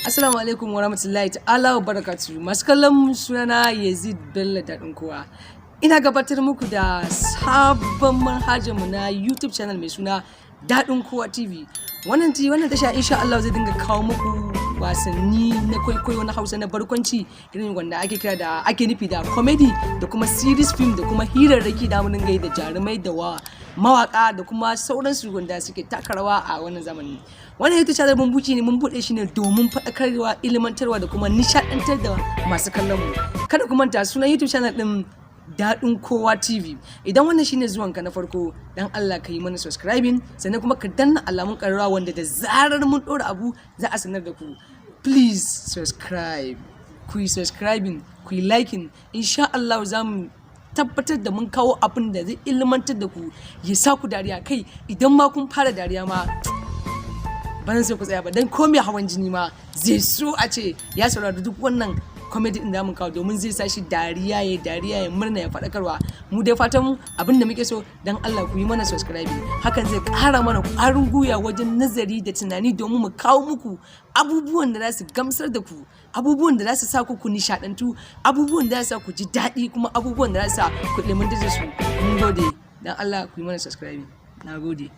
Assalamu alaikum wa rahmatullahi ta'ala wa barakatuhu. Masu kallon sunana Yazid Bello Daɗin Kowa. Ina gabatar muku da sabon manhajarmu na YouTube channel mai suna Daɗin Kowa TV. Wannan tasha insha Allah zai dinga kawo muku wasanni na kwaikwayo na Hausa na barkwanci irin wanda ake kira da ake nufi da comedy da kuma series film da kuma hirarraki da mun dinga da jarumai da mawaka da kuma sauransu wanda suke taka rawa a wannan zamani. Wannan YouTube channel mun buɗe shi ne domin faɗakarwa, ilmantarwa da kuma nishaɗantar da masu kallon mu. Kada ku manta sunan YouTube channel ɗin Daɗin Kowa TV. Idan wannan shine zuwanka na farko, dan Allah ka yi mana subscribing, sannan kuma ka danna alamun ƙararrawa wanda da zarar mun ɗora abu za a sanar da ku. Please subscribe. Ku yi subscribing, ku yi liking. Insha Allah za mu tabbatar da mun kawo abin da zai ilmantar da ku, ya sa ku dariya. Kai idan ma kun fara dariya ma ba zan so ku tsaya ba, dan ko mai hawan jini ma zai so a ce ya saurari duk wannan comedy din da mun kawo, domin zai sa shi dariya ya murna ya faɗakarwa. Mu dai fatan mu abin da muke so, dan Allah ku yi mana subscribing, hakan zai ƙara mana ƙwarin gwiwa wajen nazari da tunani domin mu kawo muku abubuwan da za su gamsar da ku, abubuwan da za su sa ku nishaɗantu, abubuwan da za su sa ku ji daɗi, kuma abubuwan da za su sa ku ilmantar da su. Mun gode, dan Allah ku yi mana subscribing. Na gode.